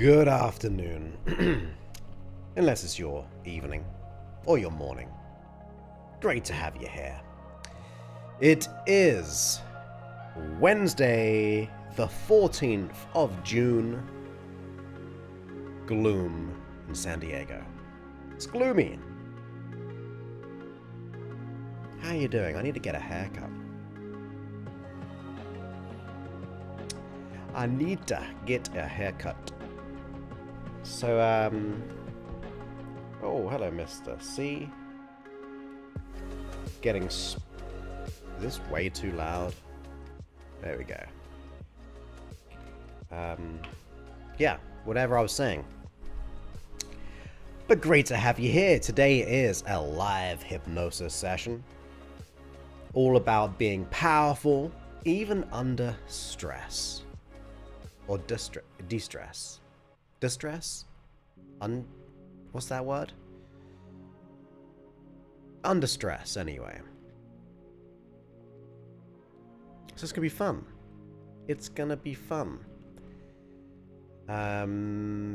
Good afternoon. Unless it's your evening or your morning. Great to have you here. It is Wednesday, the 14th of June. Gloom in San Diego. It's gloomy. How you doing? I need to get a haircut. I need to get a haircut. So, oh, hello, Mr. C. Getting is this way too loud? There we go. Yeah, whatever I was saying. But great to have you here. Today is a live hypnosis session. All about being powerful, even under stress. Or distress. Distress? What's that word? Under stress, anyway. So it's gonna be fun. It's gonna be fun.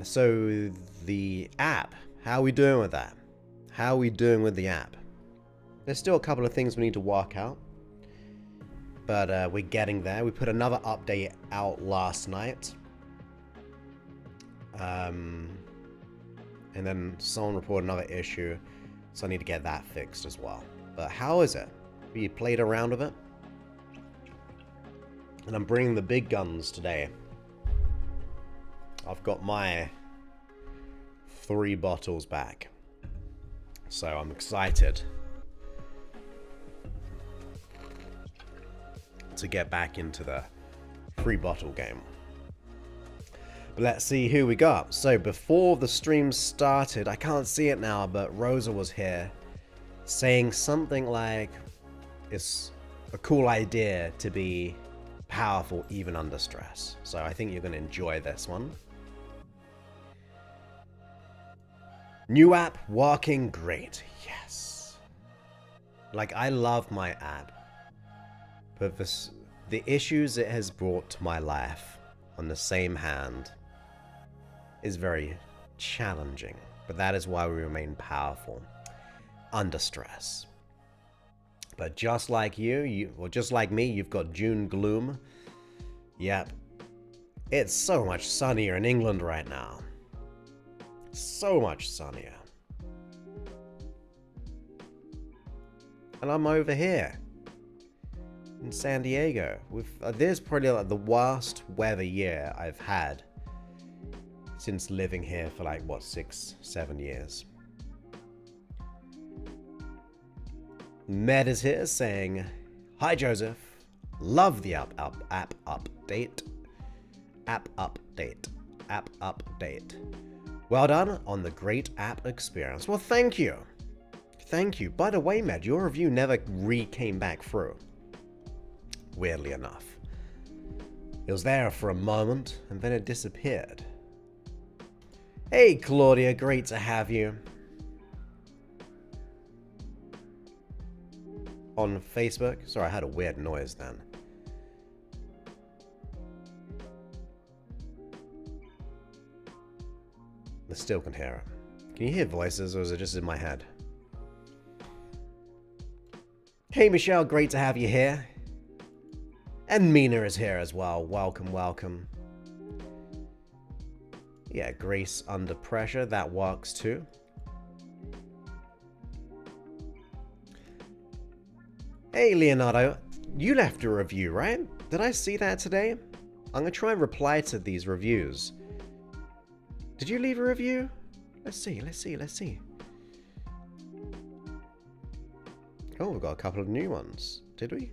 So the app, how are we doing with that? How are we doing with the app? There's still a couple of things we need to work out. But we're getting there. We put another update out last night. And then someone reported another issue, so I need to get that fixed as well. But how is it? Have you played around with it? And I'm bringing the big guns today. I've got my 3 bottles back. So I'm excited to get back into the 3 bottle game. But let's see who we got. So before the stream started, I can't see it now, but Rosa was here saying something like it's a cool idea to be powerful even under stress. So I think you're going to enjoy this one. New app working great. Yes. Like, I love my app. But the issues it has brought to my life on the same hand is very challenging. But that is why we remain powerful under stress. But just like or just like me, you've got June gloom. Yep. It's so much sunnier in England right now. So much sunnier. And I'm over here in San Diego with there's probably like the worst weather year I've had since living here for like what 6-7 years. Med is here saying, "Hi Joseph, love the app update. App update. Well done on the great app experience." Well, thank you. Thank you. By the way, Med, your review never came back through. Weirdly enough. It was there for a moment, and then it disappeared. Hey, Claudia, great to have you. On Facebook. Sorry, I had a weird noise then. I still can hear it. Can you hear voices, or is it just in my head? Hey, Michelle, great to have you here. And Mina is here as well. Welcome, welcome. Yeah, Grace under pressure. That works too. Hey, Leonardo. You left a review, right? Did I see that today? I'm going to try and reply to these reviews. Did you leave a review? Let's see. Oh, we've got a couple of new ones. Did we?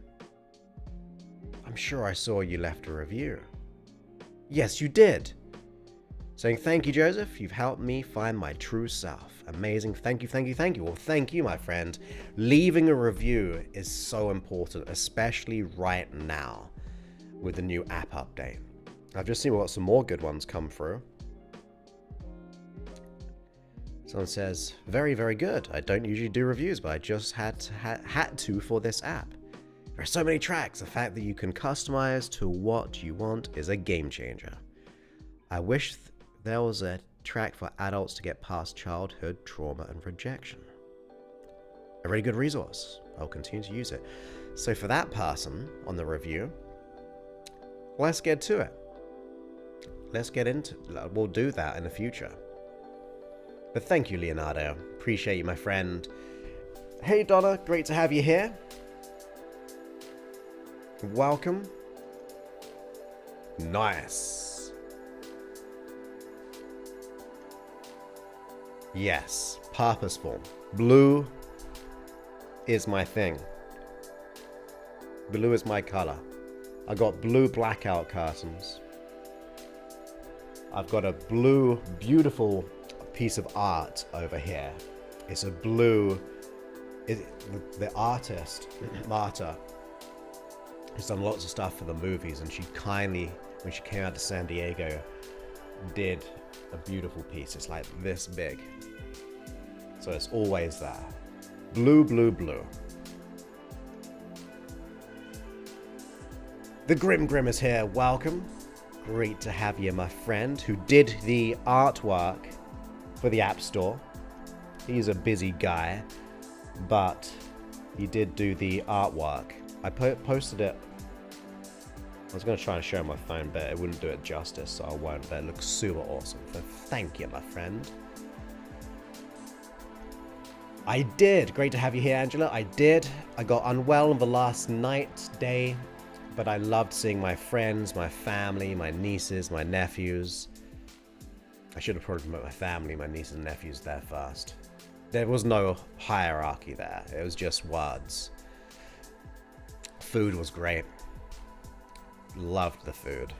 I'm sure I saw you left a review. Yes, you did. Saying, "Thank you, Joseph. You've helped me find my true self." Amazing. Thank you. Well, thank you, my friend. Leaving a review is so important, especially right now with the new app update. I've just seen some more good ones come through. Someone says, "Very, very good. I don't usually do reviews, but I just had to for this app. There are so many tracks. The fact that you can customize to what you want is a game changer. I wish there was a track for adults to get past childhood trauma and rejection. A really good resource. I'll continue to use it. So for that person on the review, let's get to it. Let's get into it. We'll do that in the future. But thank you, Leonardo. Appreciate you, my friend. Hey, Donna. Great to have you here. Welcome. Nice. Yes, purposeful. Blue is my thing. Blue is my color. I got blue blackout curtains. I've got a blue, beautiful piece of art over here. It's a blue. The artist, Marta, has done lots of stuff for the movies, and she kindly, when she came out to San Diego, did a beautiful piece. It's like this big. So it's always there. Blue, blue, blue. The Grim Grim is here. Welcome. Great to have you, my friend, who did the artwork for the App Store. He's a busy guy, but he did do the artwork. I posted it. I was going to try and show my phone, but it wouldn't do it justice, so I won't. But it looks super awesome. So thank you, my friend. I did. Great to have you here, Angela. I did. I got unwell on the last day, but I loved seeing my friends, my family, my nieces, my nephews. I should have probably put my family, my nieces and nephews there first. There was no hierarchy there. It was just words. Food was great. Loved the food.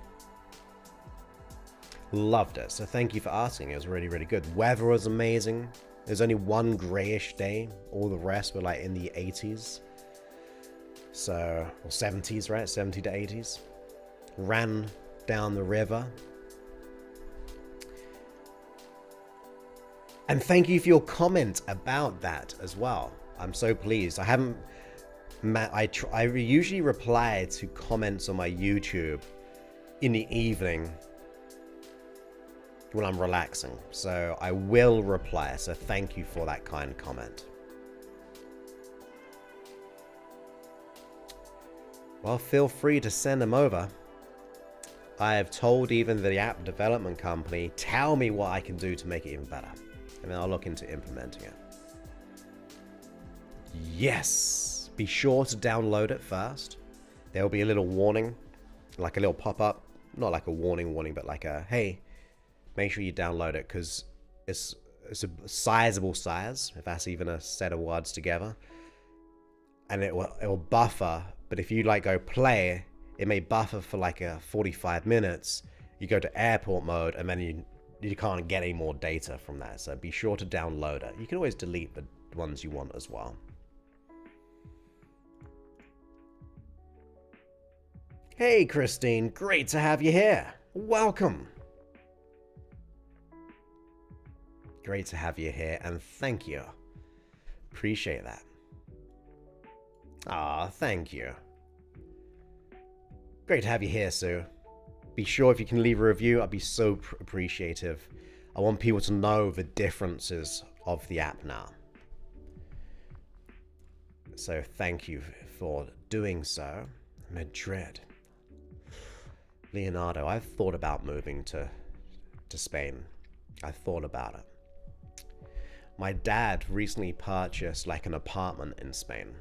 Loved it. So thank you for asking. It was really, really good. Weather was amazing. There's only one grayish day. All the rest were like in the 80s. So, or 70s, right? 70 to 80s. Ran down the river. And thank you for your comment about that as well. I'm so pleased. I haven't... I usually reply to comments on my YouTube in the evening when I'm relaxing. So I will reply. So thank you for that kind comment. Well, feel free to send them over. I have told even the app development company, tell me what I can do to make it even better. And then I'll look into implementing it. Yes. Be sure to download it first. There will be a little warning, like a little pop-up. Not like a warning, but like a, hey, make sure you download it, because it's a sizable size, if that's even a set of words together. And it will buffer, but if you like go play, it may buffer for like a 45 minutes. You go to airport mode, and then you can't get any more data from that. So be sure to download it. You can always delete the ones you want as well. Hey, Christine, great to have you here. Welcome. Great to have you here, and thank you. Appreciate that. Ah, thank you. Great to have you here, Sue. Be sure if you can leave a review, I'd be so appreciative. I want people to know the differences of the app now. So thank you for doing so. Madrid. Leonardo, I've thought about moving to Spain. I've thought about it. My dad recently purchased like an apartment in Spain.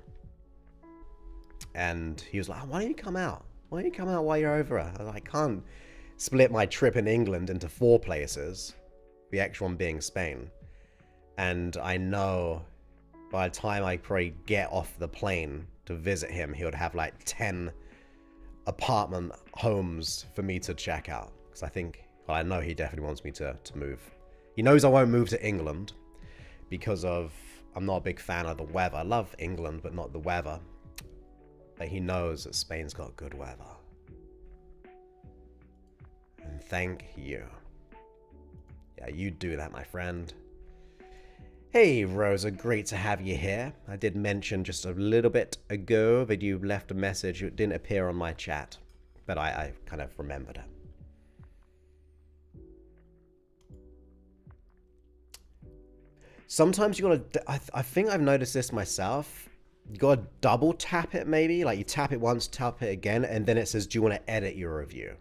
And he was like, why don't you come out? Why don't you come out while you're over here? I was like, I can't split my trip in England into 4 places. The extra one being Spain. And I know by the time I probably get off the plane to visit him, he would have like 10 apartment homes for me to check out, because I think, well, I know he definitely wants me to move. He knows I won't move to England because of, I'm not a big fan of the weather. I love England, but not the weather. But he knows that Spain's got good weather. And thank you. Yeah, you do that, my friend. Hey, Rosa, great to have you here. I did mention just a little bit ago that you left a message. It didn't appear on my chat, but I kind of remembered it. Sometimes you gotta, I think I've noticed this myself. You gotta double tap it maybe. Like you tap it once, tap it again, and then it says, do you want to edit your review?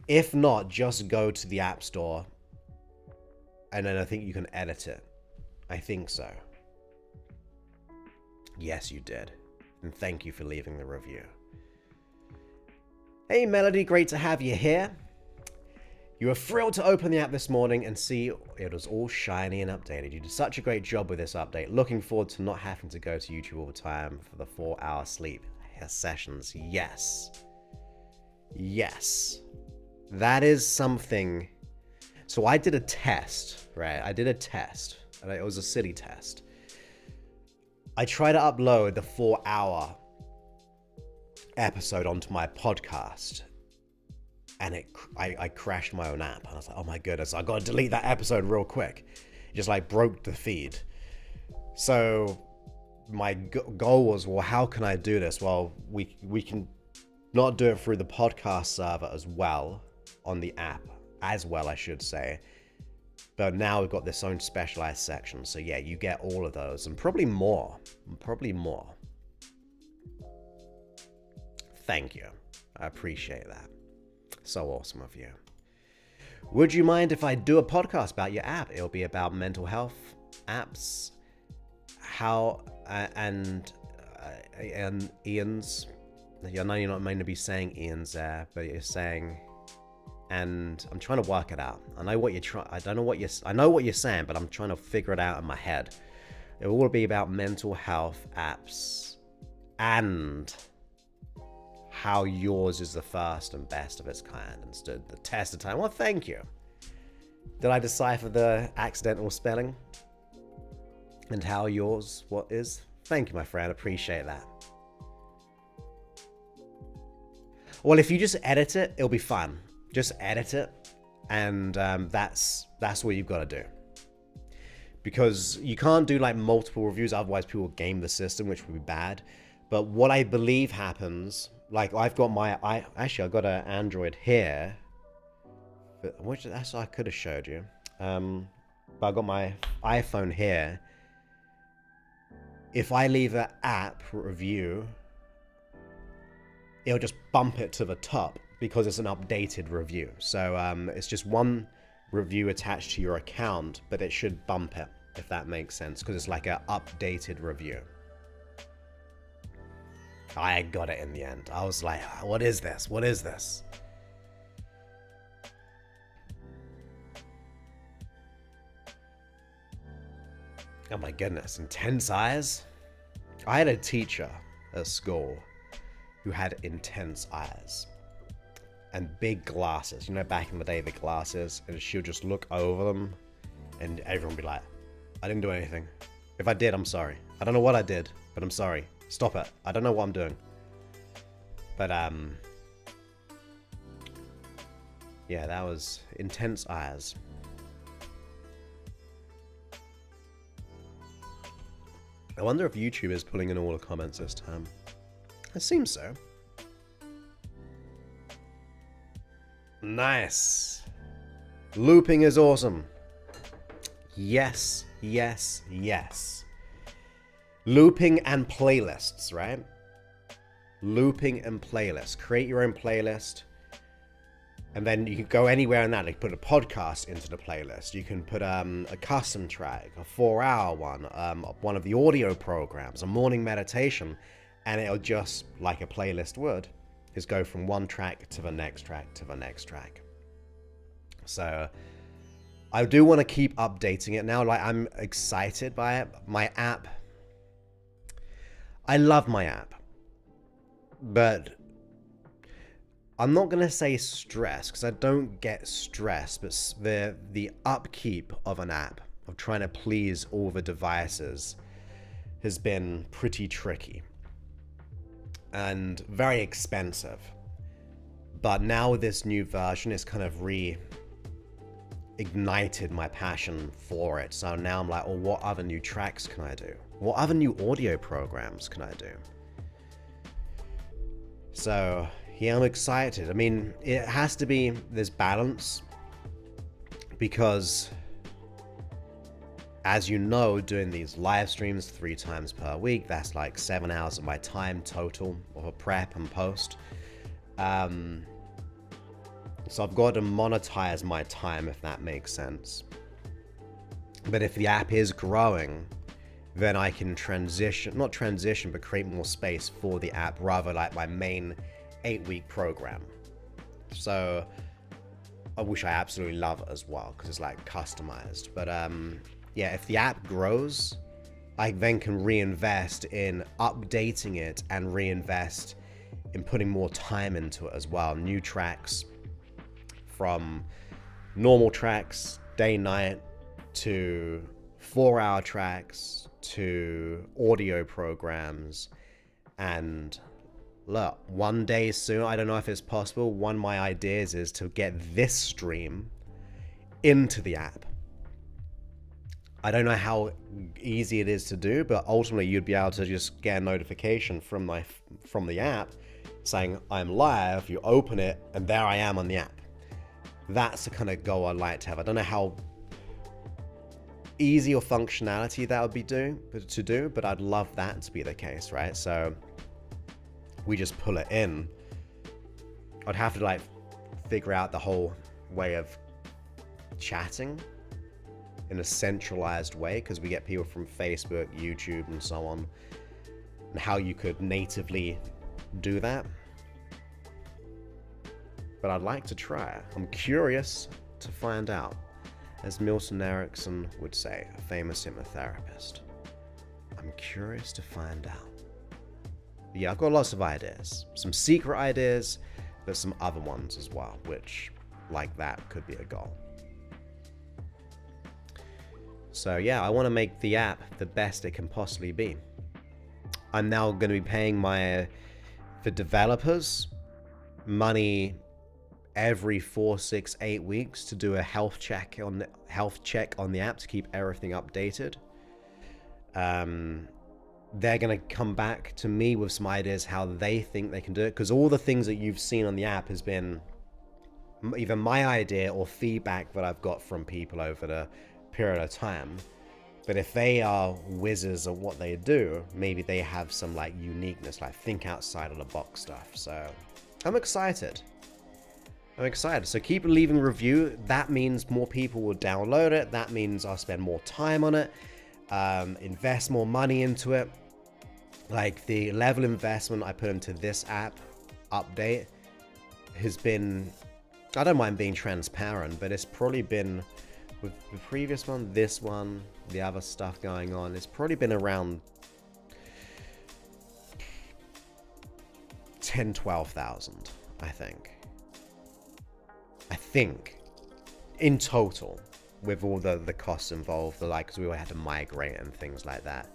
If not, just go to the App Store and then I think you can edit it. I think so. Yes, you did. And thank you for leaving the review. Hey Melody, great to have you here. You were thrilled to open the app this morning and see it was all shiny and updated. You did such a great job with this update. Looking forward to not having to go to YouTube all the time for the 4-hour sleep sessions. Yes. Yes. That is something. So I did a test, right? I did a test, and it was a city test. I tried to upload the 4-hour episode onto my podcast, and I crashed my own app. And I was like, oh my goodness, I got to delete that episode real quick. It just like broke the feed. So my goal was, well, how can I do this? Well, we can not do it through the podcast server as well, on the app as well, I should say. But now we've got this own specialized section. So yeah, you get all of those and probably more. Thank you. I appreciate that. So awesome of you. Would you mind if I do a podcast about your app? It'll be about mental health apps, how and Ian's. I know you're not meant to be saying Ian's there, but you're saying, and I'm trying to work it out. I know what you're trying. I know what you're saying, but I'm trying to figure it out in my head. It will be about mental health apps and how yours is the first and best of its kind and stood the test of time. Well, thank you. Did I decipher the accidental spelling? And how yours, what is? Thank you, my friend. Appreciate that. Well, if you just edit it, it'll be fun. Just edit it, and that's what you've got to do. Because you can't do like multiple reviews, otherwise people game the system, which would be bad. But what I believe happens, like I've got I've got an Android here, which that's I could have showed you. But I've got my iPhone here. If I leave an app review, it'll just bump it to the top because it's an updated review. So it's just one review attached to your account, but it should bump it, if that makes sense, because it's like an updated review. I got it in the end. I was like, what is this? What is this? Oh my goodness, intense eyes? I had a teacher at school who had intense eyes and big glasses. You know, back in the day, the glasses, and she'll just look over them and everyone would be like, I didn't do anything. If I did, I'm sorry. I don't know what I did, but I'm sorry. Stop it. I don't know what I'm doing. But, yeah, that was intense eyes. I wonder if YouTube is pulling in all the comments this time. It seems so. Nice. Looping is awesome. Yes, yes, yes. Looping and playlists, right? Looping and playlists. Create your own playlist. And then you can go anywhere in that. Like put a podcast into the playlist. You can put a custom track, a 4-hour one of the audio programs, a morning meditation, and it'll just, like a playlist would, is go from one track to the next track to the next track. So I do want to keep updating it now. Like, I'm excited by it. My app, I love my app, but I'm not going to say stress, because I don't get stress, but the upkeep of an app, of trying to please all the devices, has been pretty tricky and very expensive. But now with this new version, it's kind of reignited my passion for it. So now I'm like, oh, what other new tracks can I do? What other new audio programs can I do? So yeah, I'm excited. I mean, it has to be this balance, because as you know, doing these live streams 3 times per week, that's like 7 hours of my time total of prep and post. So I've got to monetize my time, if that makes sense. But if the app is growing, then I can not transition, but create more space for the app, rather like my main 8-week program. So, which I absolutely love as well, because it's like customized. But yeah, if the app grows, I then can reinvest in updating it and reinvest in putting more time into it as well. New tracks, from normal tracks, day, night, to 4-hour tracks, to audio programs. And look, one day soon, I don't know if it's possible, one of my ideas is to get this stream into the app. I don't know how easy it is to do, but ultimately you'd be able to just get a notification from the app saying I'm live. You open it and there I am on the app. That's the kind of goal I'd like to have. I don't know how easy or functionality that would be to do, but I'd love that to be the case, right? So we just pull it in. I'd have to like figure out the whole way of chatting in a centralized way, because we get people from Facebook, YouTube, and so on, and how you could natively do that. But I'd like to try it. I'm curious to find out. As Milton Erickson would say, a famous hypnotherapist, I'm curious to find out. But yeah, I've got lots of ideas. Some secret ideas, but some other ones as well, which, like that, could be a goal. So yeah, I want to make the app the best it can possibly be. I'm now going to be paying the developers money every 4, 6, 8 weeks to do a health check on the app to keep everything updated. They're going to come back to me with some ideas how they think they can do it, because all the things that you've seen on the app has been either my idea or feedback that I've got from people over the period of time. But if they are whizzes at what they do, maybe they have some like uniqueness, like think outside of the box stuff. So I'm excited. So keep leaving a review. That means more people will download it. That means I'll spend more time on it, invest more money into it. Like the level of investment I put into this app update has been, I don't mind being transparent, but it's probably been, with the previous one, this one, the other stuff going on, it's probably been around 10,000-12,000, I think in total, with all the costs involved, because we had to migrate and things like that.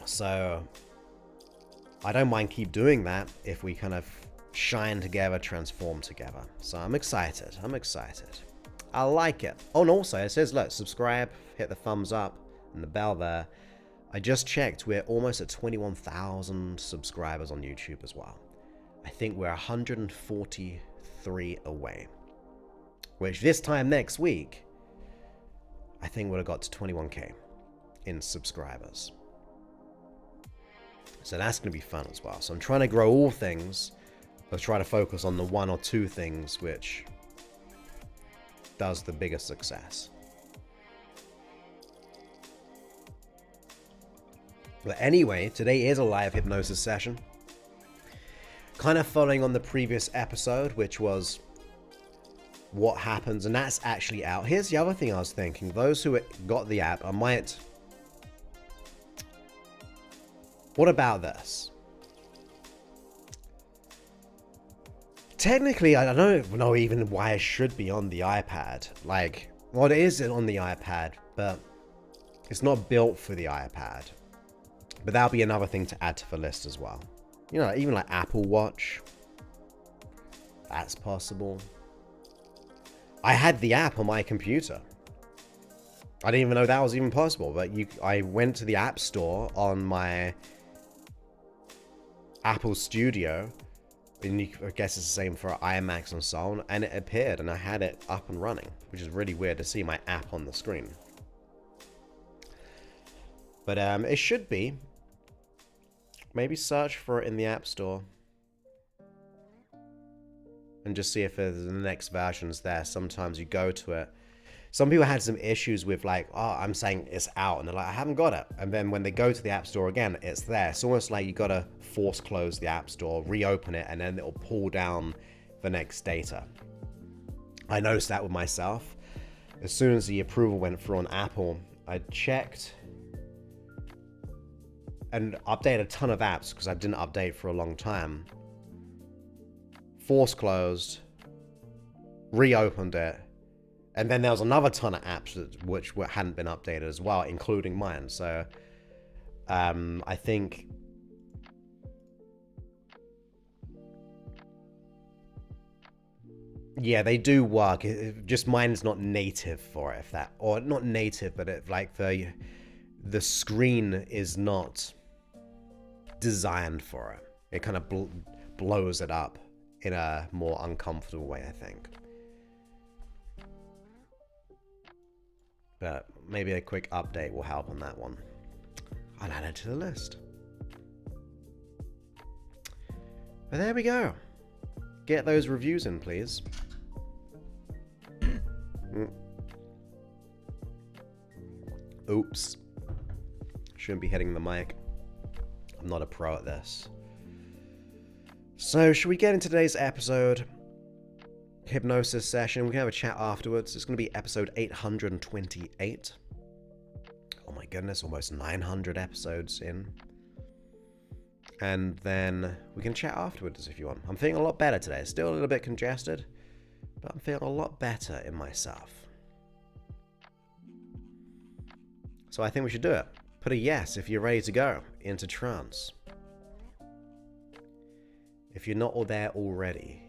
So I don't mind keep doing that if we kind of shine together, transform together. So I'm excited. I like it. Oh, and also it says, look, subscribe, hit the thumbs up and the bell there. I just checked, we're almost at 21,000 subscribers on YouTube as well. I think we're 143 away, which this time next week, I think we'll have got to 21K in subscribers. So that's going to be fun as well. So I'm trying to grow all things, but try to focus on the 1 or 2 things which does the biggest success. But anyway, today is a live hypnosis session. Kind of following on the previous episode, which was what happens, and that's actually out. Here's the other thing I was thinking. Those who got the app, I might... What about this? Technically, I don't know even why it should be on the iPad. Like, well, it is on the iPad, but it's not built for the iPad. But that'll be another thing to add to the list as well. You know, even like Apple Watch. That's possible. I had the app on my computer. I didn't even know that was even possible, but I went to the App Store on my Apple Studio And I guess it's the same for IMAX and so on, and it appeared, and I had it up and running, which is really weird to see my app on the screen. But it should be. Maybe search for it in the App Store. And just see if the next version's there. Sometimes you go to it. Some people had some issues with like, oh, I'm saying it's out, and they're like, I haven't got it. And then when they go to the App Store again, it's there. It's almost like you gotta force close the App Store, reopen it, and then it'll pull down the next data. I noticed that with myself. As soon as the approval went through on Apple, I checked and updated a ton of apps because I didn't update for a long time. Force closed, reopened it, and then there was another ton of apps which hadn't been updated as well, including mine. So I think yeah, they do work. Just mine's not native for it, or not native, but it like the screen is not designed for it. It kind of blows it up in a more uncomfortable way, I think. But maybe a quick update will help on that one. I'll add it to the list. But there we go. Get those reviews in, please. Oops. Shouldn't be hitting the mic. I'm not a pro at this. So, should we get into today's episode? Hypnosis session. We can have a chat afterwards. It's going to be episode 828. Oh my goodness, almost 900 episodes in. And then we can chat afterwards if you want. I'm feeling a lot better today. Still a little bit congested, but I'm feeling a lot better in myself. So I think we should do it. Put a yes if you're ready to go into trance. If you're not all there already,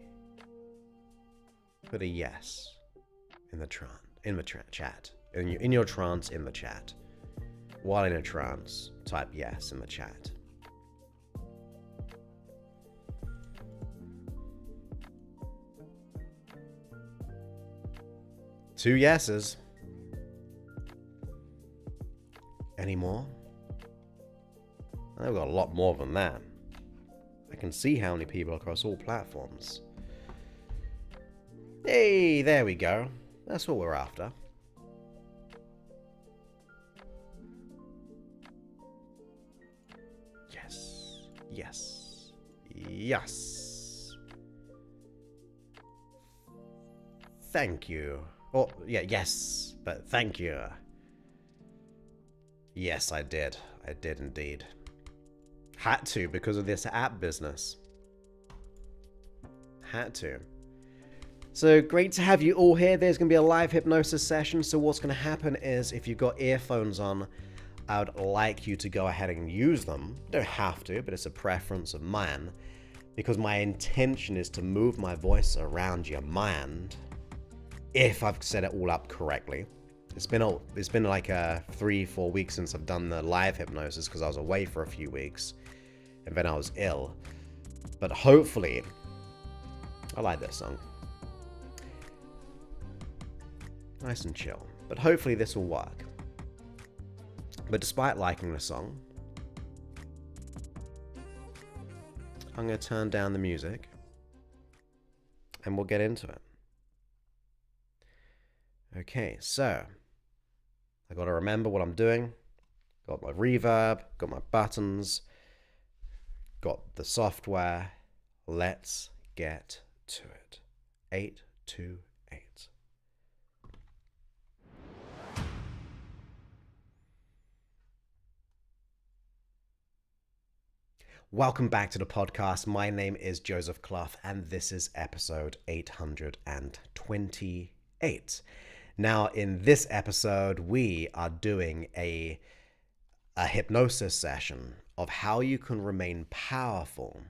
put a yes in the chat, in your trance in the chat. While in a trance, type yes in the chat. Two yeses. Any more? I've got a lot more than that. I can see how many people across all platforms. Hey, there we go. That's what we're after. Yes. Yes. Yes. Thank you. Oh, yeah, yes, but thank you. Yes, I did. I did indeed. Had to because of this app business. Had to. So great to have you all here. There's going to be a live hypnosis session. So what's going to happen is if you've got earphones on, I would like you to go ahead and use them. You don't have to, but it's a preference of mine. Because my intention is to move my voice around your mind. If I've set it all up correctly. It's been like 3-4 weeks since I've done the live hypnosis because I was away for a few weeks and then I was ill. But hopefully, I like this song. Nice and chill. But hopefully this will work. But despite liking the song, I'm going to turn down the music and we'll get into it. Okay, so I got to remember what I'm doing. Got my reverb, got my buttons, got the software. Let's get to it. 828. Welcome back to the podcast. My name is Joseph Clough, and this is episode 828. Now, in this episode, we are doing a hypnosis session of how you can remain powerful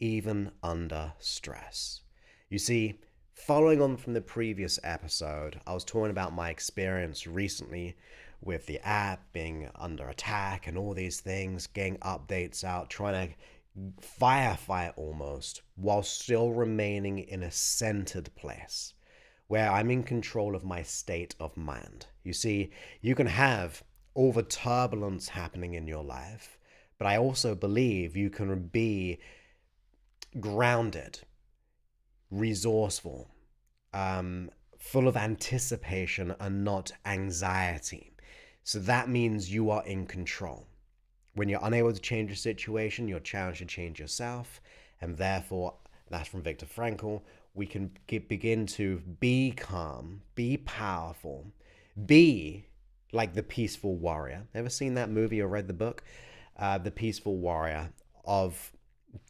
even under stress. You see, following on from the previous episode, I was talking about my experience recently with the app being under attack and all these things, getting updates out, trying to firefight almost, while still remaining in a centered place where I'm in control of my state of mind. You see, you can have all the turbulence happening in your life, but I also believe you can be grounded, resourceful, full of anticipation and not anxiety. So that means you are in control. When you're unable to change a situation, you're challenged to change yourself. And therefore, that's from Viktor Frankl, we can begin to be calm, be powerful, be like the peaceful warrior. Ever seen that movie or read the book? The Peaceful Warrior, of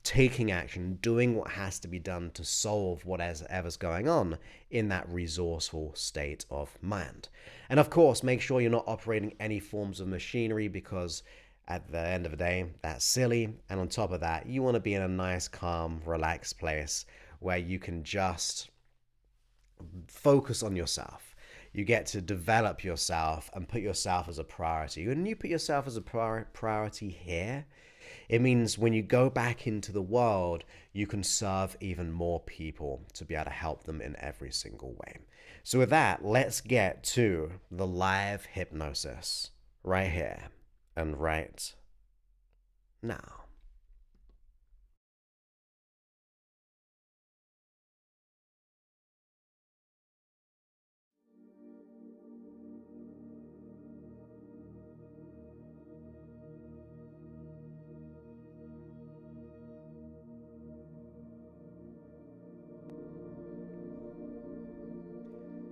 taking action, doing what has to be done to solve whatever's going on in that resourceful state of mind. And of course, make sure you're not operating any forms of machinery, because at the end of the day, that's silly. And on top of that, you want to be in a nice, calm, relaxed place where you can just focus on yourself. You get to develop yourself and put yourself as a priority. When you put yourself as a priority here, it means when you go back into the world, you can serve even more people to be able to help them in every single way. So with that, let's get to the live hypnosis right here and right now.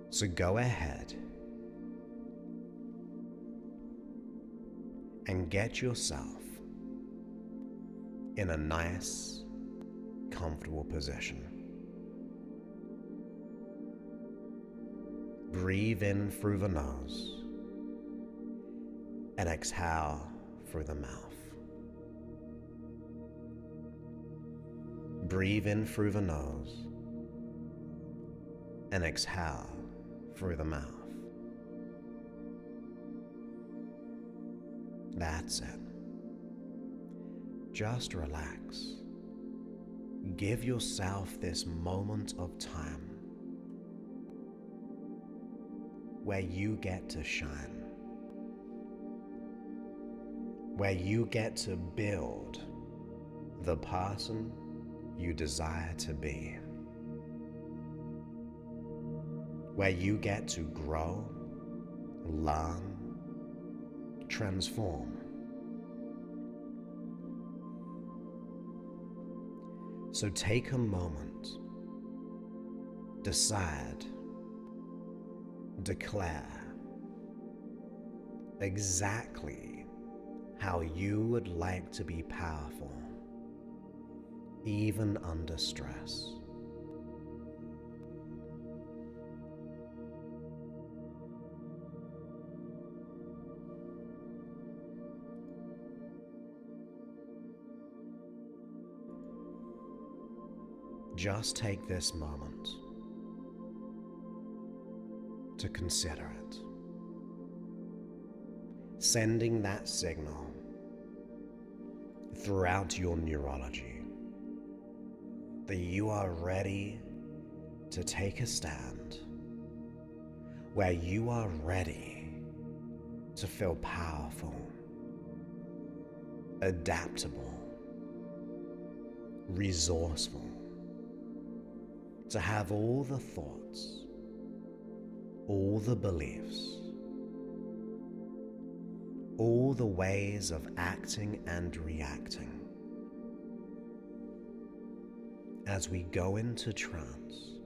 So go ahead and get yourself in a nice, comfortable position. Breathe in through the nose and exhale through the mouth. Breathe in through the nose and exhale through the mouth. That's it. Just relax. Give yourself this moment of time where you get to shine, where you get to build the person you desire to be, where you get to grow, learn, transform. So take a moment, decide, declare exactly how you would like to be powerful, even under stress. Just take this moment to consider it, sending that signal throughout your neurology that you are ready to take a stand, where you are ready to feel powerful, adaptable, resourceful, to have all the thoughts, all the beliefs, all the ways of acting and reacting. As we go into trance,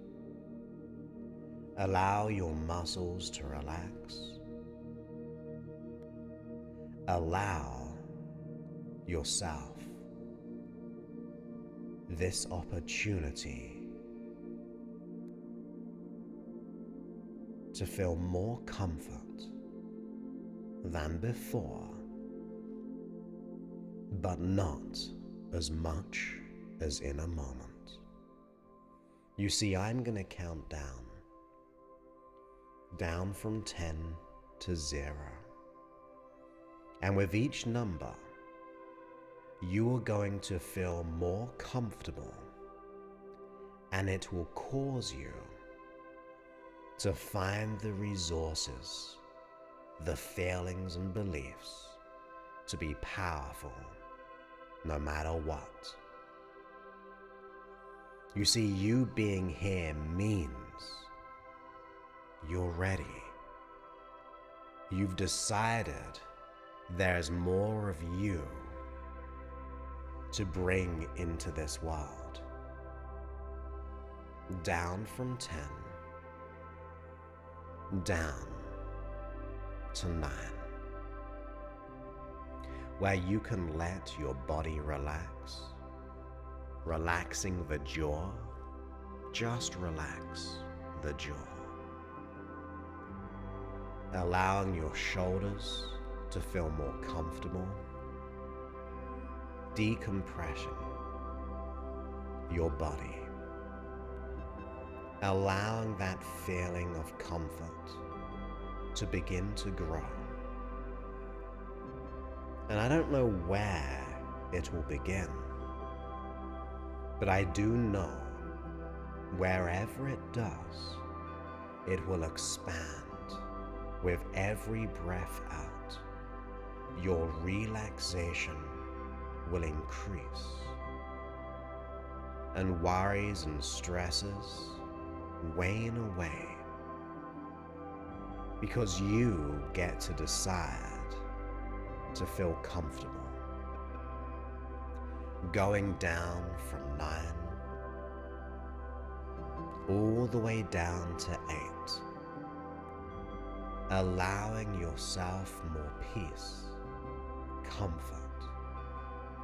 allow your muscles to relax. Allow yourself this opportunity to feel more comfort than before, but not as much as in a moment. You see, I'm going to count down from 10 to 0. And with each number, you are going to feel more comfortable, and it will cause you to find the resources, the feelings and beliefs to be powerful no matter what. You see, you being here means you're ready. You've decided there's more of you to bring into this world. Down from 10, down to 9, where you can let your body relax, relaxing the jaw, just relax the jaw, allowing your shoulders to feel more comfortable, decompression your body, allowing that feeling of comfort to begin to grow. And I don't know where it will begin, but I do know wherever it does, it will expand with every breath out. Your relaxation will increase, and worries and stresses wane away, because you get to decide to feel comfortable. Going down from 9 all the way down to 8, allowing yourself more peace, comfort,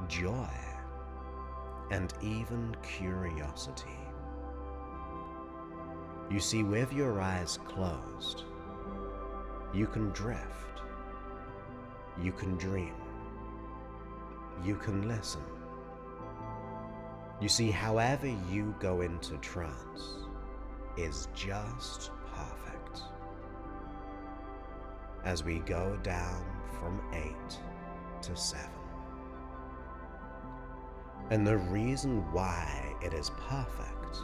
joy, and even curiosity. You see, with your eyes closed, you can drift, you can dream, you can listen. You see, however you go into trance is just perfect. As we go down from 8 to 7. And the reason why it is perfect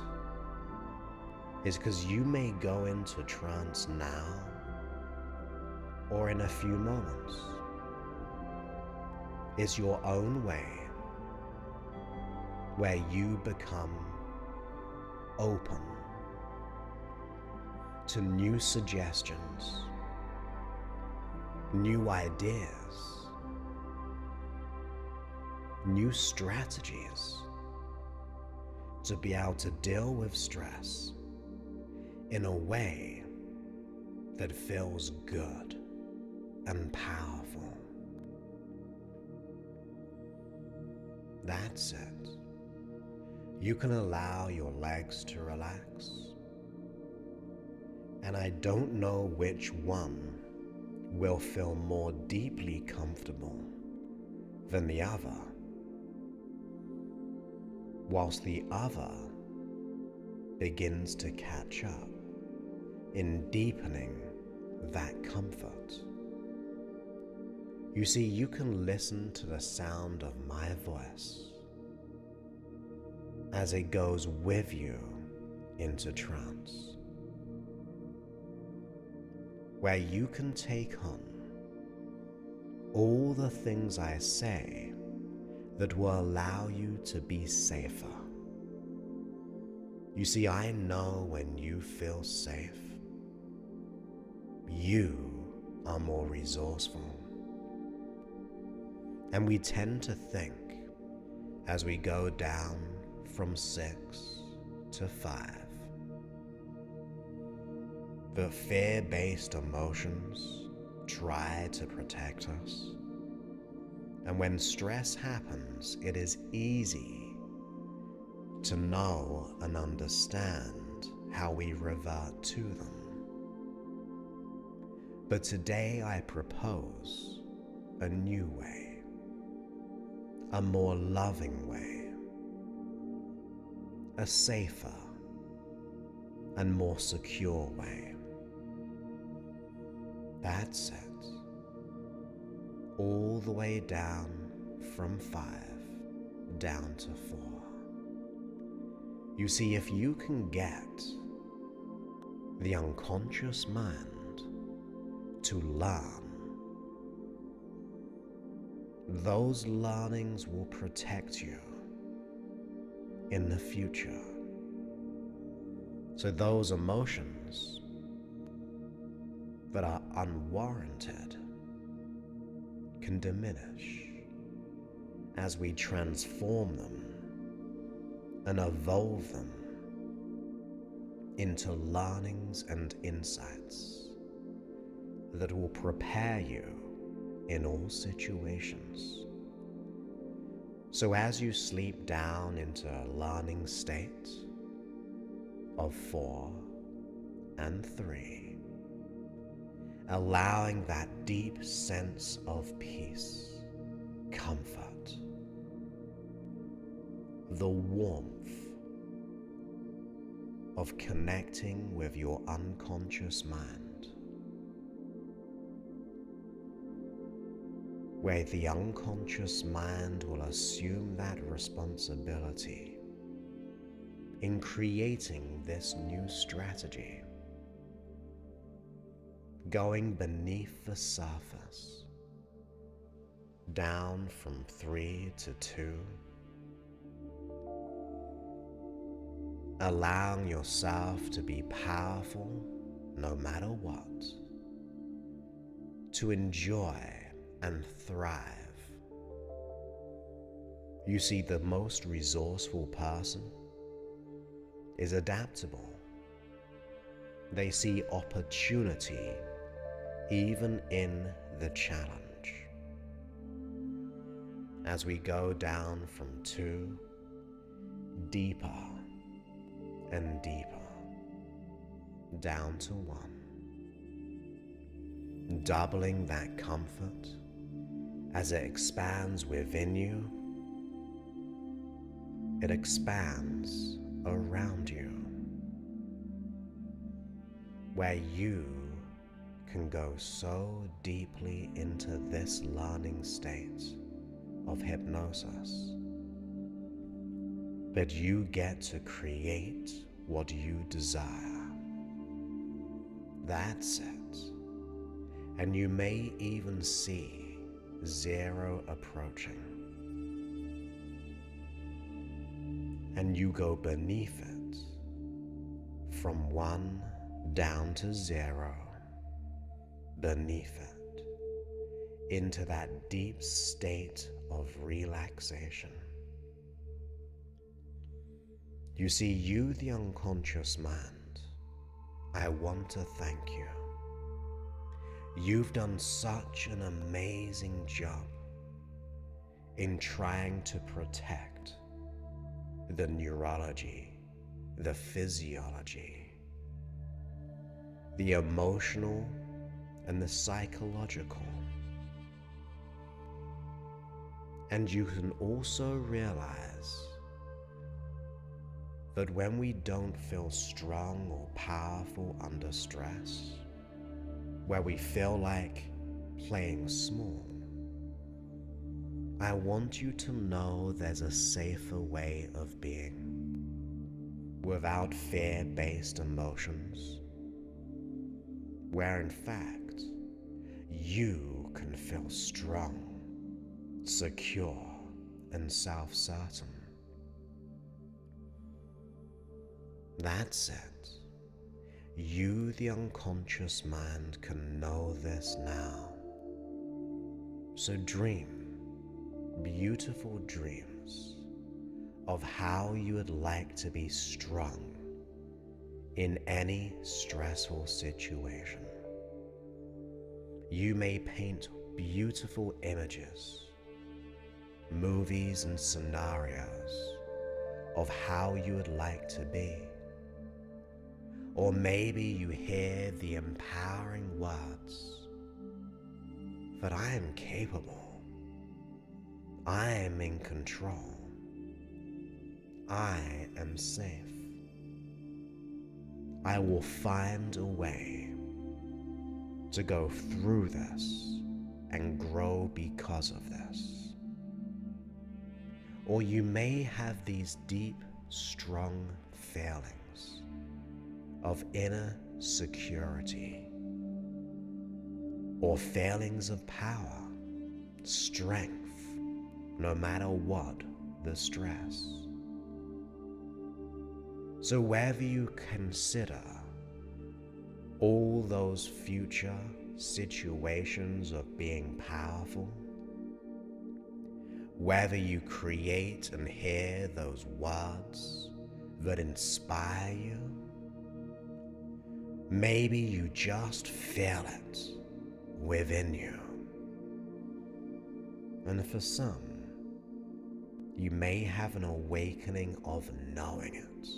is because you may go into trance now or in a few moments. It's your own way where you become open to new suggestions, new ideas, new strategies to be able to deal with stress in a way that feels good and powerful. That's it. You can allow your legs to relax, and I don't know which one will feel more deeply comfortable than the other, whilst the other begins to catch up in deepening that comfort. You see, you can listen to the sound of my voice as it goes with you into trance, where you can take on all the things I say that will allow you to be safer. You see, I know when you feel safe, you are more resourceful. And we tend to think, as we go down from 6 to 5, that fear-based emotions try to protect us. And when stress happens, it is easy to know and understand how we revert to them. But today I propose a new way, a more loving way, a safer and more secure way. That's it. All the way down from 5 down to 4. You see, if you can get the unconscious mind to learn, those learnings will protect you in the future. So those emotions that are unwarranted can diminish as we transform them and evolve them into learnings and insights that will prepare you in all situations. So as you sleep down into a learning state of 4 and 3, allowing that deep sense of peace, comfort, the warmth of connecting with your unconscious mind, where the unconscious mind will assume that responsibility in creating this new strategy, going beneath the surface, down from 3 to 2, allowing yourself to be powerful no matter what, to enjoy and thrive. You see, the most resourceful person is adaptable. They see opportunity even in the challenge. As we go down from 2, deeper and deeper, down to 1, doubling that comfort as it expands within you, it expands around you, where you can go so deeply into this learning state of hypnosis, but you get to create what you desire. That's it. And you may even see 0 approaching. And you go beneath it, from 1 down to 0, beneath it, into that deep state of relaxation. You see, you, the unconscious mind, I want to thank you. You've done such an amazing job in trying to protect the neurology, the physiology, the emotional and the psychological. And you can also realize that when we don't feel strong or powerful under stress, where we feel like playing small, I want you to know there's a safer way of being, without fear-based emotions, where in fact, you can feel strong, secure, and self-certain. That's it. You, the unconscious mind, can know this now. So dream beautiful dreams of how you would like to be strong in any stressful situation. You may paint beautiful images, movies and scenarios of how you would like to be. Or maybe you hear the empowering words that I am capable, I am in control, I am safe, I will find a way to go through this and grow because of this. Or you may have these deep, strong feelings of inner security, or feelings of power, strength, no matter what the stress. So whether you consider all those future situations of being powerful, whether you create and hear those words that inspire you, maybe you just feel it within you. And for some, you may have an awakening of knowing it.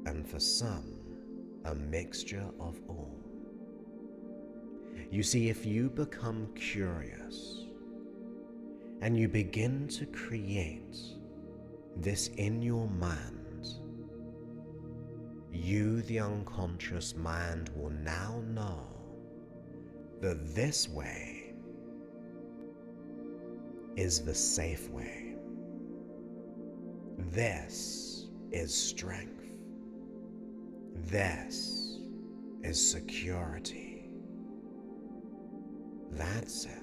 And for some, a mixture of all. You see, if you become curious and you begin to create this in your mind, you, the unconscious mind, will now know that this way is the safe way. This is strength. This is security. That's it.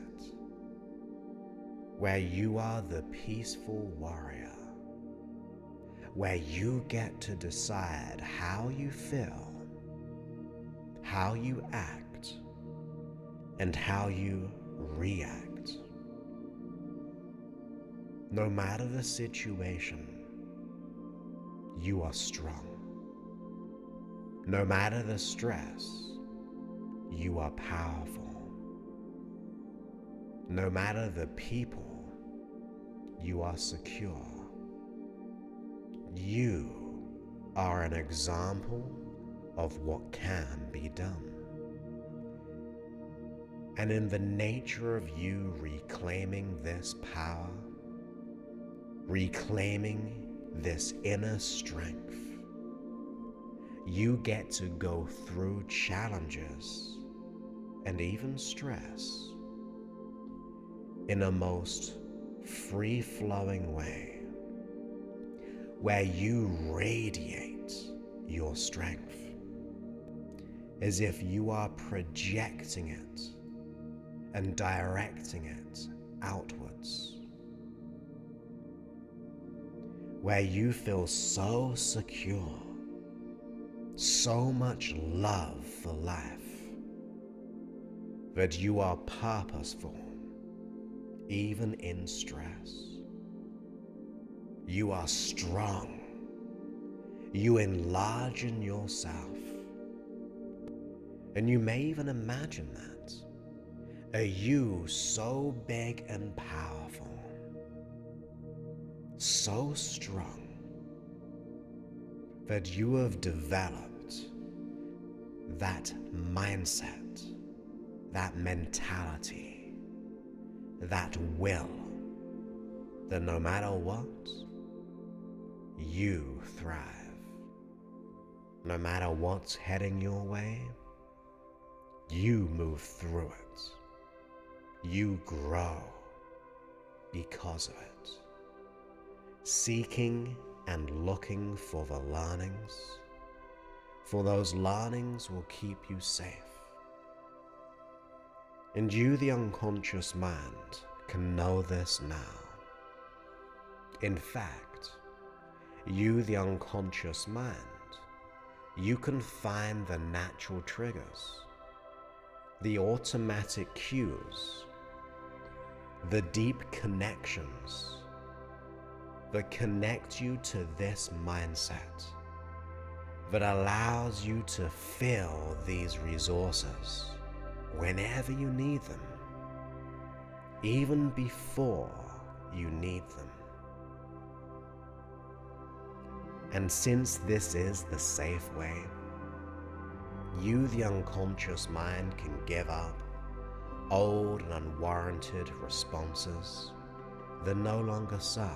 Where you are the peaceful warrior, where you get to decide how you feel, how you act, and how you react. No matter the situation, you are strong. No matter the stress, you are powerful. No matter the people, you are secure. You are an example of what can be done. And in the nature of you reclaiming this power, reclaiming this inner strength, you get to go through challenges and even stress in a most free-flowing way, where you radiate your strength as if you are projecting it and directing it outwards, where you feel so secure, so much love for life, that you are purposeful even in stress. You are strong. You enlarge in yourself. And you may even imagine that, a you so big and powerful, so strong, that you have developed that mindset, that mentality, that will, that no matter what, you thrive. No matter what's heading your way, you move through it. You grow because of it, seeking and looking for the learnings, for those learnings will keep you safe. And you, the unconscious mind, can know this now. In fact, you, the unconscious mind, you can find the natural triggers, the automatic cues, the deep connections that connect you to this mindset, that allows you to feel these resources whenever you need them, even before you need them. And since this is the safe way, you, the unconscious mind, can give up old and unwarranted responses that no longer serve.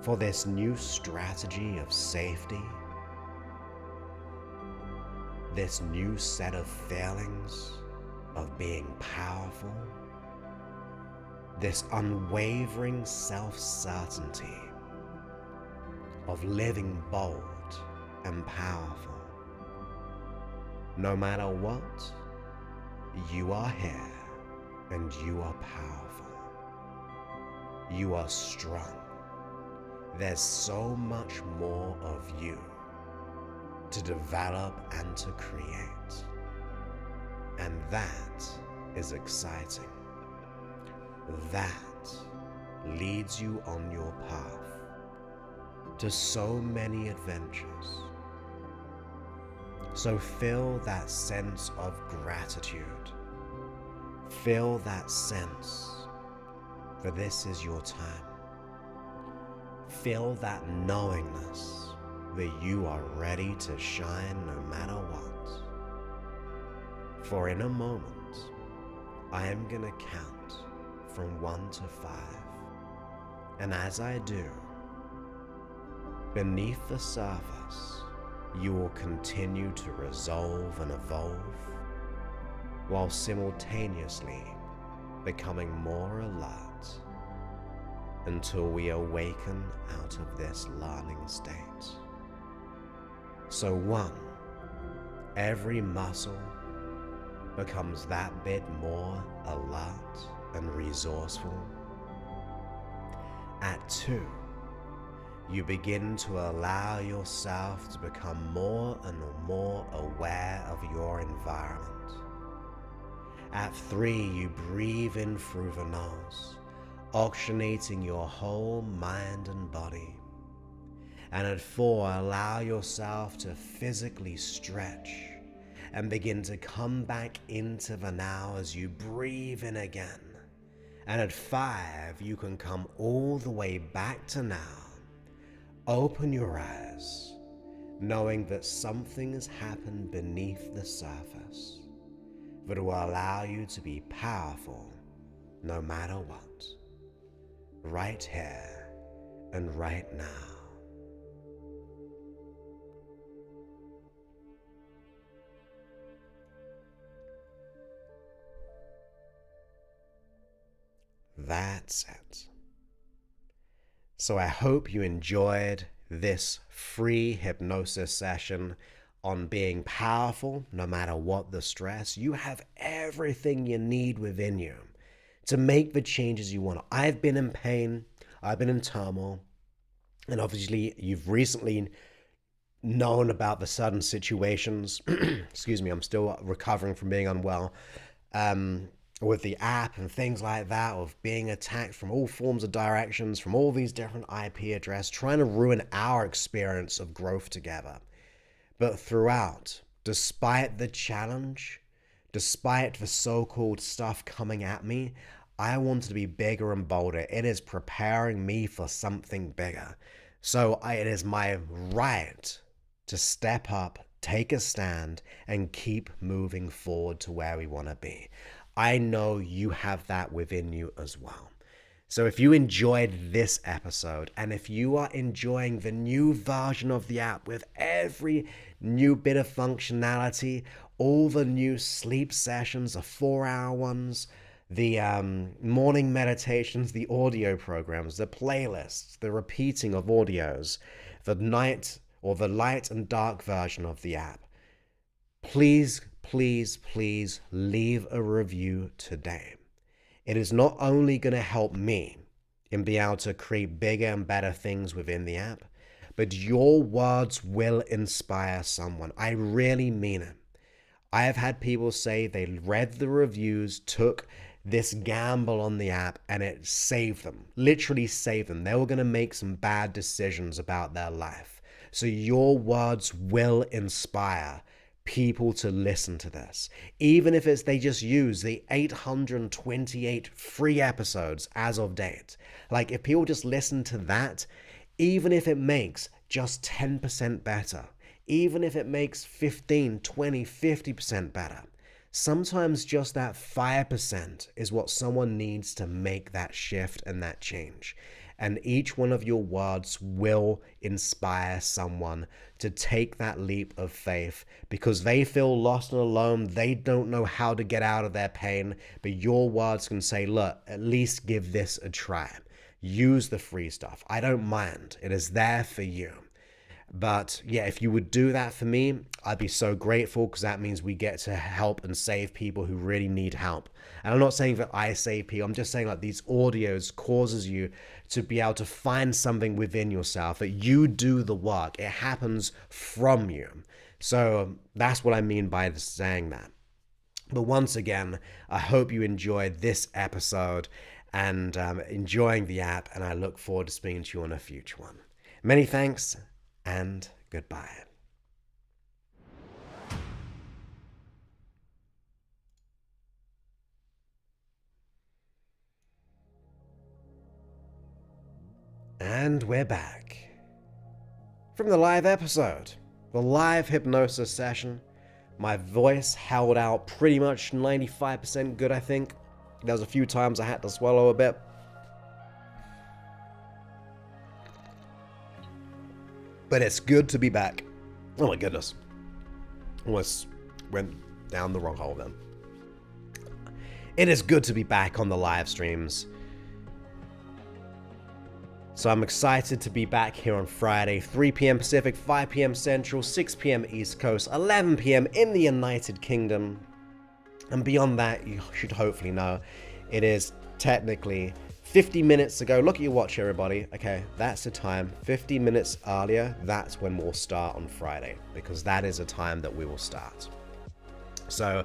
For this new strategy of safety, this new set of feelings of being powerful, this unwavering self-certainty of living bold and powerful. No matter what, you are here and you are powerful. You are strong. There's so much more of you to develop and to create. And that is exciting. That leads you on your path to so many adventures. So feel that sense of gratitude. Feel that sense that this is your time. Feel that knowingness that you are ready to shine no matter what. For in a moment, I am going to count from 1 to 5. And as I do, beneath the surface, you will continue to resolve and evolve while simultaneously becoming more alert until we awaken out of this learning state. So 1, every muscle becomes that bit more alert and resourceful. At 2, you begin to allow yourself to become more and more aware of your environment. At 3, you breathe in through the nose, oxygenating your whole mind and body. And at 4, allow yourself to physically stretch and begin to come back into the now as you breathe in again. And at 5, you can come all the way back to now. Open your eyes, knowing that something has happened beneath the surface that will allow you to be powerful no matter what, right here and right now. That's it. So I hope you enjoyed this free hypnosis session on being powerful no matter what the stress. You have everything you need within you to make the changes you want. I've been in pain, I've been in turmoil, and obviously you've recently known about the sudden situations. Excuse me, I'm still recovering from being unwell. With the app and things like that, of being attacked from all forms of directions, from all these different IP addresses, trying to ruin our experience of growth together. But throughout, despite the challenge, despite the so-called stuff coming at me, I wanted to be bigger and bolder. It is preparing me for something bigger. So it is my right to step up, take a stand, and keep moving forward to where we want to be. I know you have that within you as well. So if you enjoyed this episode, and if you are enjoying the new version of the app with every new bit of functionality, all the new sleep sessions, the 4-hour ones, the morning meditations, the audio programs, the playlists, the repeating of audios, the night or the light and dark version of the app, please leave a review today. It is not only going to help me in being able to create bigger and better things within the app, but your words will inspire someone. I really mean it. I have had people say they read the reviews, took this gamble on the app, and it saved them, literally saved them. They were going to make some bad decisions about their life. So your words will inspire people to listen to this, even if it's they just use the 828 free episodes as of date. Like, if people just listen to that, even if it makes just 10% better, even if it makes 15, 20, 50% better, sometimes just that 5% is what someone needs to make that shift and that change. And each one of your words will inspire someone to take that leap of faith because they feel lost and alone. They don't know how to get out of their pain, but your words can say, look, at least give this a try. Use the free stuff. I don't mind. It is there for you. But yeah, if you would do that for me, I'd be so grateful because that means we get to help and save people who really need help. And I'm not saying that I save people. I'm just saying like these audios causes you to be able to find something within yourself that you do the work. It happens from you. So that's what I mean by saying that. But once again, I hope you enjoyed this episode and enjoying the app. And I look forward to speaking to you on a future one. Many thanks. And goodbye. And we're back. From the live episode, the live hypnosis session. My voice held out pretty much 95% good, I think. There was a few times I had to swallow a bit. But it's good to be back. Oh my goodness. Almost went down the wrong hole then. It is good to be back on the live streams. So I'm excited to be back here on Friday, 3 p.m. Pacific, 5 p.m. Central, 6 p.m. East Coast, 11 p.m. in the United Kingdom. And beyond that, you should hopefully know, it is technically 50 minutes ago. Look at your watch, everybody. Okay, that's the time. 50 minutes earlier, that's when we'll start on Friday, because that is a time that we will start. So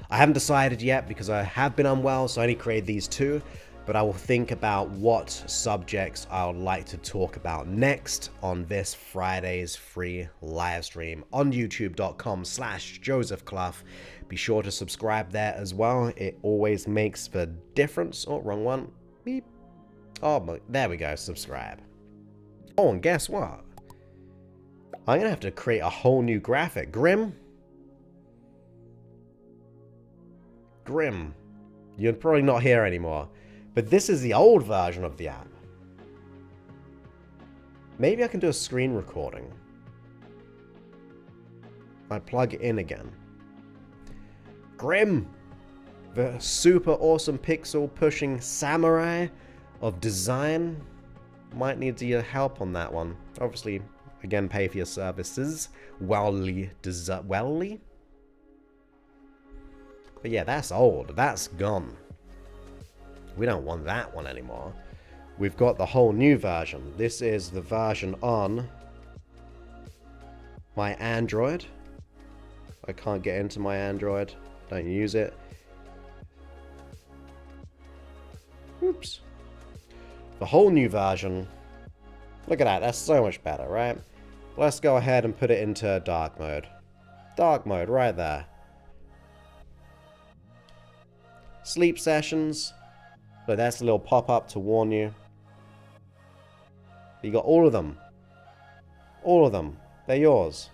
I haven't decided yet because I have been unwell, so I only created these two, but I will think about what subjects I would like to talk about next on this Friday's free live stream on youtube.com/Joseph Clough. Be sure to subscribe there as well. It always makes the difference. Oh, wrong one. Beep. Oh, there we go. Subscribe. Oh, and guess what? I'm going to have to create a whole new graphic. Grim? You're probably not here anymore. But this is the old version of the app. Maybe I can do a screen recording. I plug it in again. Grim! The super awesome pixel pushing samurai of design. Might need your help on that one. Obviously, again, pay for your services. Wellly. But yeah, that's old. That's gone. We don't want that one anymore. We've got the whole new version. This is the version on my Android. I can't get into my Android. Don't use it. Oops. The whole new version. Look at that. That's so much better, right? Let's go ahead and put it into dark mode. Dark mode, right there. Sleep sessions. Look, that's a little pop-up to warn you. You got all of them. All of them. They're yours.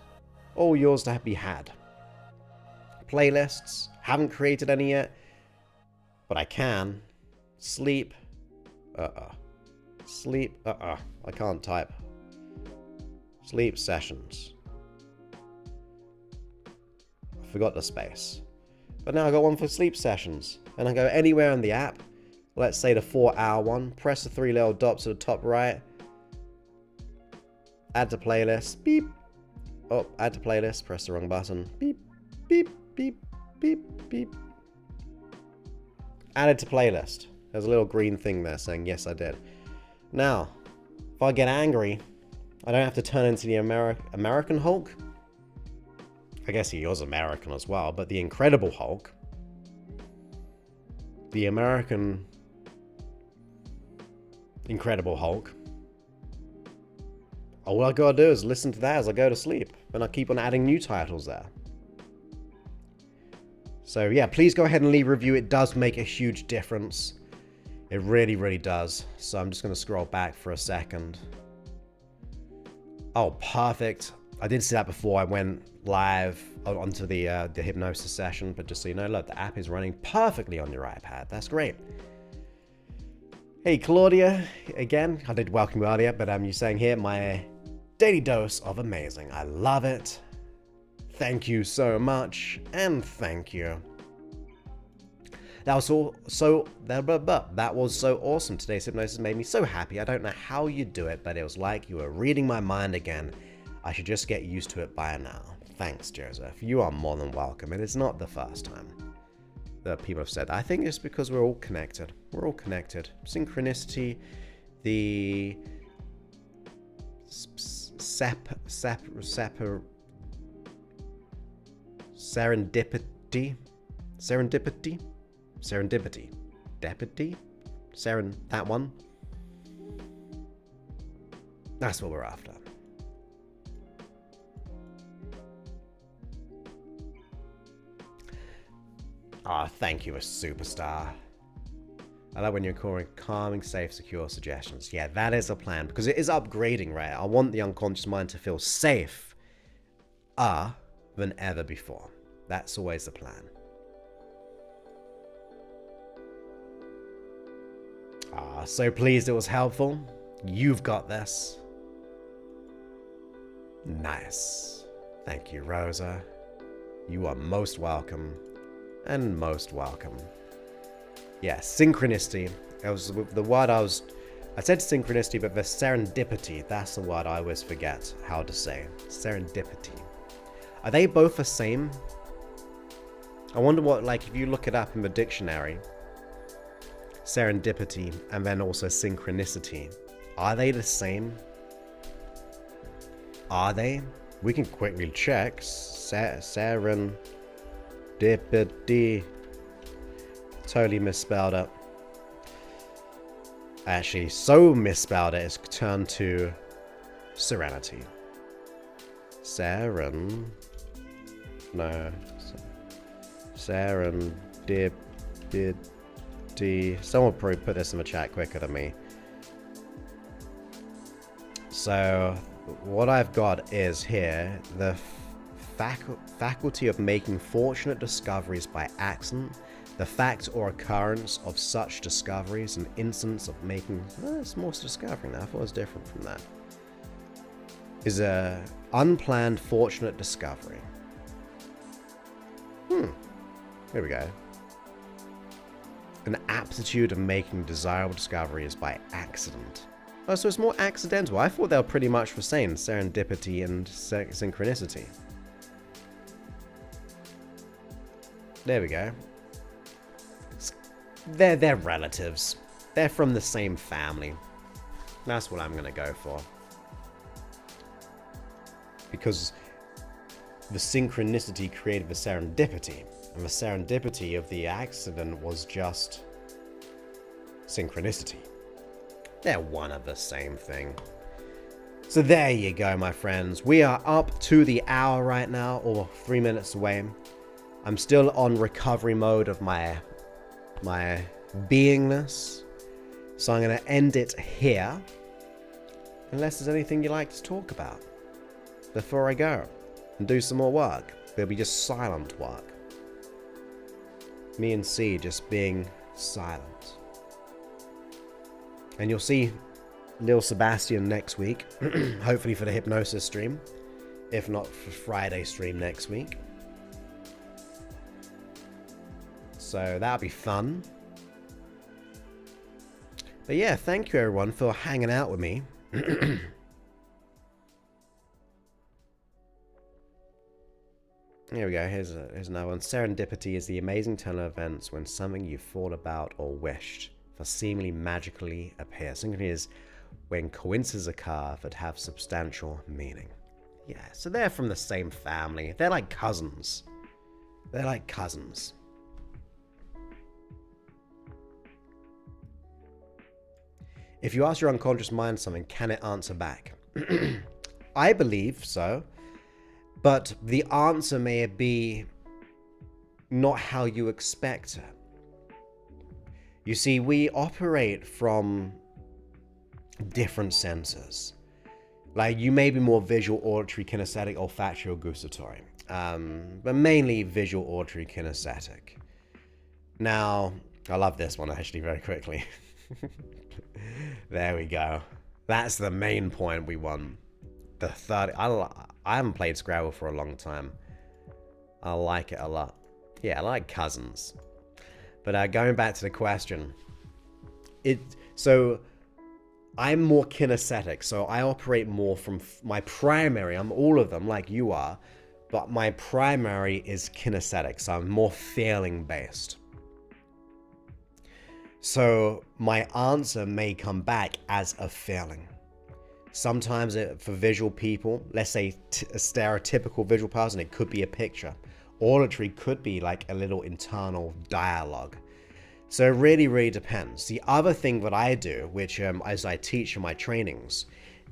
All yours to be had. Playlists. Haven't created any yet. But I can. Sleep. Sleep. I can't type. Sleep sessions. I forgot the space. But now I got one for sleep sessions. And I go anywhere in the app. Let's say the 4-hour one. Press the 3 little dots to the top right. Add to playlist. Beep. Oh, add to playlist. Press the wrong button. Beep. Beep. Beep. Beep. Beep. Added to playlist. There's a little green thing there saying, yes, I did. Now, if I get angry, I don't have to turn into the American Hulk. I guess he was American as well, but the Incredible Hulk. The American Incredible Hulk. All I gotta do is listen to that as I go to sleep. And I keep on adding new titles there. So yeah, please go ahead and leave a review. It does make a huge difference. It really, really does. So I'm just going to scroll back for a second. Oh, perfect. I did see that before I went live onto the hypnosis session. But just so you know, look, the app is running perfectly on your iPad. That's great. Hey, Claudia. Again, I did welcome you earlier, but you're saying here, my daily dose of amazing. I love it. Thank you so much, and thank you. That was that was so awesome. Today's hypnosis made me so happy. I don't know how you do it, but it was like you were reading my mind again. I should just get used to it by now. Thanks, Joseph. You are more than welcome, and it's not the first time that people have said that. I think it's because we're all connected. We're all connected. Synchronicity, the serendipity, that one. That's what we're after. Ah, thank you, a superstar. I like when you're calling calming, safe, secure suggestions. Yeah, that is a plan, because it is upgrading, right? I want the unconscious mind to feel safe than ever before. That's always the plan. Ah, so pleased it was helpful. You've got this. Nice. Thank you, Rosa. You are most welcome. And most welcome. Yeah, synchronicity. It was the word I said synchronicity, but the serendipity, that's the word I always forget how to say. Serendipity. Are they both the same? I wonder what, like, if you look it up in the dictionary, serendipity and then also synchronicity, are they the same? Are they? We can quickly check. Serendipity. Totally misspelled it. Actually, so misspelled it, it's turned to serenity. Serendipity. Someone will probably put this in the chat quicker than me. So, what I've got is here the faculty of making fortunate discoveries by accident, the fact or occurrence of such discoveries, an instance of making... it's more discovery now. I thought it was different from that. Is a unplanned fortunate discovery. Here we go. An aptitude of making desirable discoveries by accident. Oh, so it's more accidental. I thought they were pretty much the same, serendipity and synchronicity. There we go. They're relatives. They're from the same family. That's what I'm gonna go for. Because the synchronicity created the serendipity, and the serendipity of the accident was just synchronicity. They're one of the same thing. So there you go, my friends. We are up to the hour right now, or 3 minutes away. I'm still on recovery mode of my beingness. So I'm going to end it here. Unless there's anything you'd like to talk about before I go and do some more work. There'll be just silent work. Me and C just being silent. And you'll see Lil Sebastian next week. Hopefully for the hypnosis stream. If not for Friday stream next week. So that'll be fun. But yeah, thank you everyone for hanging out with me. Here we go, here's another one. Serendipity is the amazing turn of events when something you thought about or wished for seemingly magically appears. Synchrony is when coincidences occur that have substantial meaning. Yeah, so they're from the same family. They're like cousins. They're like cousins. If you ask your unconscious mind something, can it answer back? I believe so. But the answer may be not how you expect it. You see, we operate from different senses. Like, you may be more visual, auditory, kinesthetic, olfactory, or gustatory. But mainly visual, auditory, kinesthetic. Now, I love this one actually very quickly. There we go. That's the main point we want. the 30. I haven't played Scrabble for a long time. I like it a lot. Yeah, I like cousins. But going back to the question, so I'm more kinesthetic, so I operate more from my primary. I'm all of them like you are, but my primary is kinesthetic, so I'm more feeling based. So my answer may come back as a feeling. Sometimes for visual people, let's say a stereotypical visual person, it could be a picture. Auditory could be like a little internal dialogue. So it really, really depends. The other thing that I do, which as I teach in my trainings,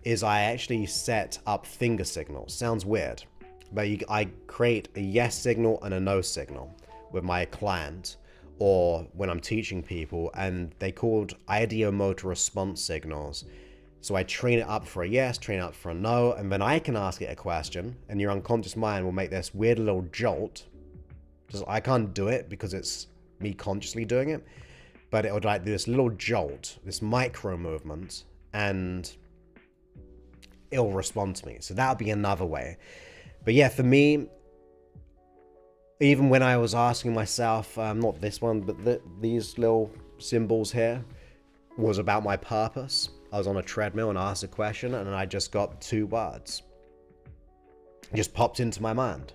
is I actually set up finger signals. Sounds weird, but I create a yes signal and a no signal with my client, or when I'm teaching people, and they called ideomotor response signals. So I train it up for a yes, train it up for a no, and then I can ask it a question, and your unconscious mind will make this weird little jolt. Just, I can't do it because it's me consciously doing it, but it would like do this little jolt, this micro movement, and it'll respond to me. So that would be another way. But yeah, for me, even when I was asking myself, not this one, but these little symbols here, was about my purpose. I was on a treadmill and asked a question, and I just got 2 words. It just popped into my mind.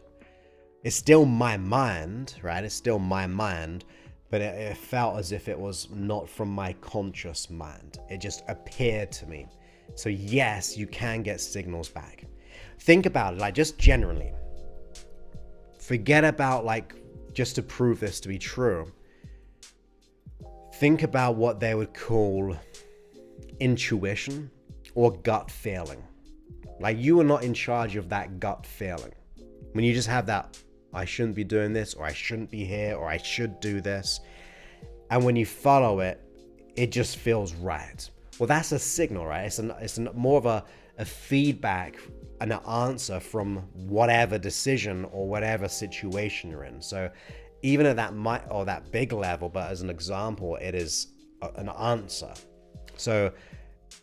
It's still my mind, right? It's still my mind, but it felt as if it was not from my conscious mind. It just appeared to me. So yes, you can get signals back. Think about it, like just generally. Forget about like, just to prove this to be true. Think about what they would call intuition or gut feeling. Like you are not in charge of that gut feeling. When you just have that, I shouldn't be doing this, or I shouldn't be here, or I should do this. And when you follow it, it just feels right. Well, that's a signal, right? It's more of a feedback and an answer from whatever decision or whatever situation you're in. So even at that big level, but as an example, it is an answer. So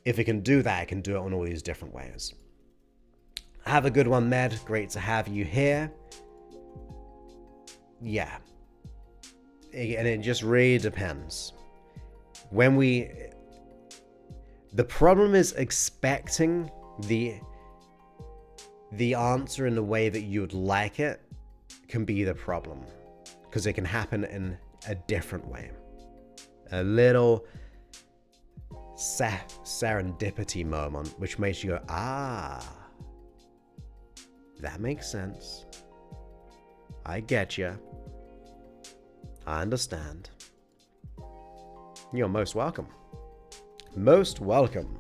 if it can do that, it can do it in all these different ways. Have a good one, Med. Great to have you here. Yeah. And it just really depends. The problem is expecting the answer in the way that you'd like it can be the problem. Because it can happen in a different way. A little serendipity moment, which makes you go, that makes sense. I get you. I understand. You're most welcome. Most welcome.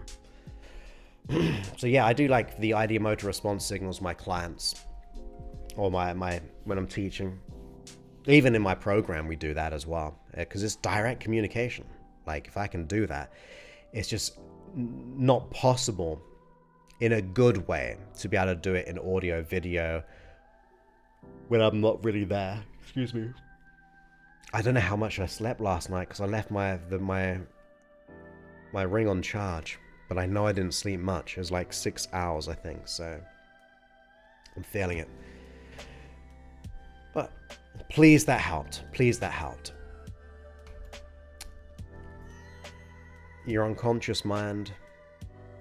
So yeah, I do like the ideomotor response signals my clients, or my when I'm teaching. Even in my program, we do that as well, because it's direct communication. Like if I can do that, it's just not possible in a good way to be able to do it in audio, video, when I'm not really there. Excuse me. I don't know how much I slept last night because I left my ring on charge, but I know I didn't sleep much. It was like 6 hours, I think, so I'm feeling it. But please, that helped. Please, that helped. Your unconscious mind.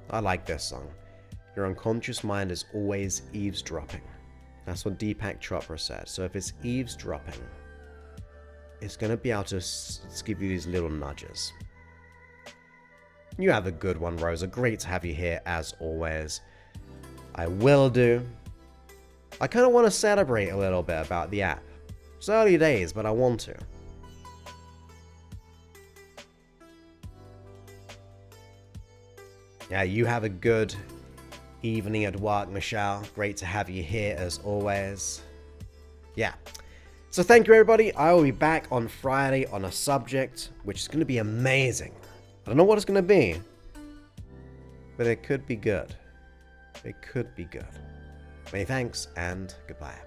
I like this song. Your unconscious mind is always eavesdropping. That's what Deepak Chopra said. So if it's eavesdropping, it's going to be able to give you these little nudges. You have a good one, Rosa. Great to have you here, as always. I will do. I kind of want to celebrate a little bit about the app. It's early days, but I want to. Yeah, you have a good evening at work, Michelle. Great to have you here, as always. Yeah. So thank you, everybody. I will be back on Friday on a subject which is going to be amazing. I don't know what it's going to be, but it could be good. It could be good. Many thanks, and goodbye.